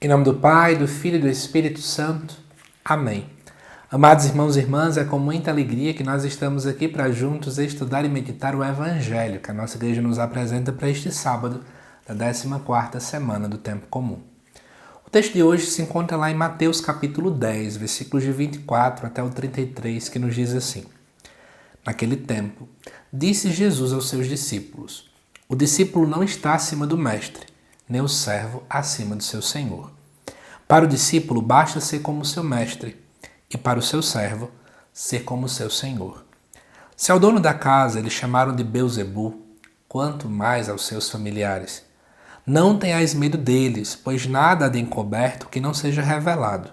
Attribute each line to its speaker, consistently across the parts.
Speaker 1: Em nome do Pai, do Filho e do Espírito Santo. Amém. Amados irmãos e irmãs, é com muita alegria que nós estamos aqui para juntos estudar e meditar o Evangelho que a nossa igreja nos apresenta para este sábado da 14ª semana do Tempo Comum. O texto de hoje se encontra lá em Mateus capítulo 10, versículos de 24 até o 33, que nos diz assim: Naquele tempo, disse Jesus aos seus discípulos: O discípulo não está acima do mestre, nem o servo acima do seu senhor. Para o discípulo basta ser como seu mestre, e para o seu servo ser como seu senhor. Se ao dono da casa eles chamaram de Beelzebu, quanto mais aos seus familiares. Não tenhais medo deles, pois nada há de encoberto que não seja revelado,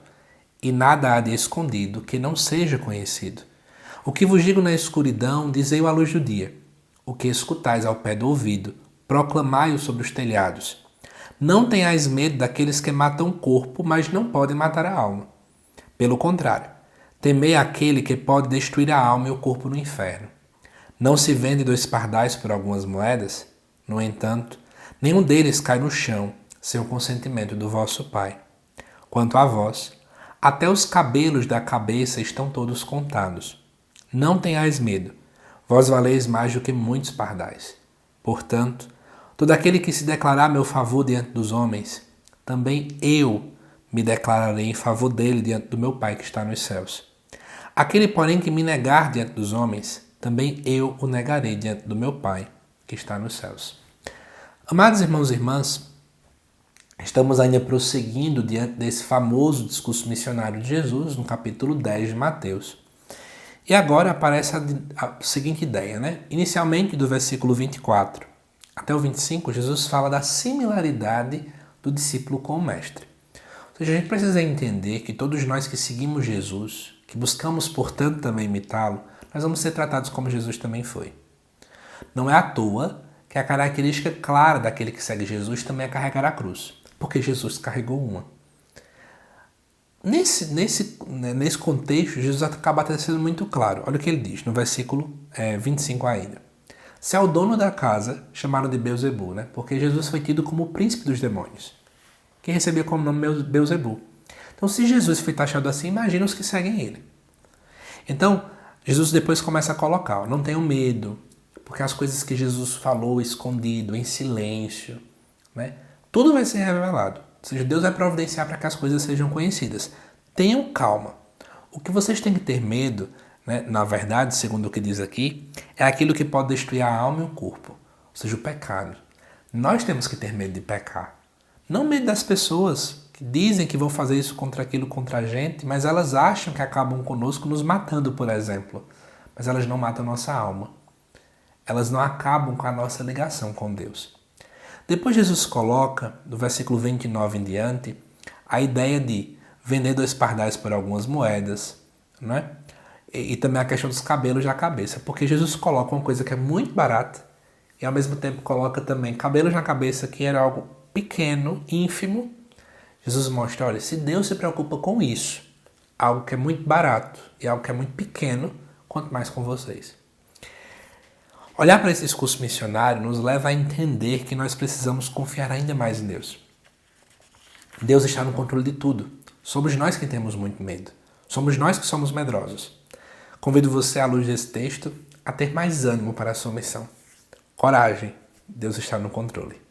Speaker 1: e nada há de escondido que não seja conhecido. O que vos digo na escuridão, dizei-o à luz do dia. O que escutais ao pé do ouvido, proclamai-o sobre os telhados. Não tenhais medo daqueles que matam o corpo, mas não podem matar a alma. Pelo contrário, temei aquele que pode destruir a alma e o corpo no inferno. Não se vende 2 pardais por algumas moedas? No entanto, nenhum deles cai no chão, sem o consentimento do vosso Pai. Quanto a vós, até os cabelos da cabeça estão todos contados. Não tenhais medo, vós valeis mais do que muitos pardais. Portanto, todo aquele que se declarar a meu favor diante dos homens, também eu me declararei em favor dele diante do meu Pai que está nos céus. Aquele, porém, que me negar diante dos homens, também eu o negarei diante do meu Pai que está nos céus. Amados irmãos e irmãs, estamos ainda prosseguindo diante desse famoso discurso missionário de Jesus, no capítulo 10 de Mateus. E agora aparece a seguinte ideia, né? Inicialmente, do versículo 24 até o 25, Jesus fala da similaridade do discípulo com o mestre. Ou seja, a gente precisa entender que todos nós que seguimos Jesus, que buscamos, portanto, também imitá-lo, nós vamos ser tratados como Jesus também foi. Não é à toa que a característica clara daquele que segue Jesus também é carregar a cruz, porque Jesus carregou uma. Nesse contexto, Jesus acaba sendo muito claro. Olha o que ele diz no versículo 25 ainda. Se ao dono da casa chamaram de Beelzebu, né? Porque Jesus foi tido como o príncipe dos demônios, que recebia como nome Beelzebu. Então, se Jesus foi taxado assim, imagina os que seguem ele. Então, Jesus depois começa a colocar, não tenham medo, porque as coisas que Jesus falou escondido, em silêncio, né? Tudo vai ser revelado. Ou seja, Deus vai providenciar para que as coisas sejam conhecidas. Tenham calma. O que vocês têm que ter medo, né, na verdade, segundo o que diz aqui, é aquilo que pode destruir a alma e o corpo, ou seja, o pecado. Nós temos que ter medo de pecar. Não medo das pessoas que dizem que vão fazer isso contra aquilo contra a gente, mas elas acham que acabam conosco nos matando, por exemplo. Mas elas não matam a nossa alma. Elas não acabam com a nossa ligação com Deus. Depois Jesus coloca, do versículo 29 em diante, a ideia de vender 2 pardais por algumas moedas, né? E também a questão dos cabelos da cabeça, porque Jesus coloca uma coisa que é muito barata e ao mesmo tempo coloca também cabelos na cabeça, que era algo pequeno, ínfimo. Jesus mostra, olha, se Deus se preocupa com isso, algo que é muito barato e algo que é muito pequeno, quanto mais com vocês. Olhar para esse discurso missionário nos leva a entender que nós precisamos confiar ainda mais em Deus. Deus está no controle de tudo. Somos nós que temos muito medo. Somos nós que somos medrosos. Convido você, à luz desse texto, a ter mais ânimo para a sua missão. Coragem, Deus está no controle.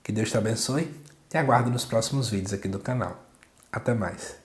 Speaker 1: Que Deus te abençoe e aguardo nos próximos vídeos aqui do canal. Até mais.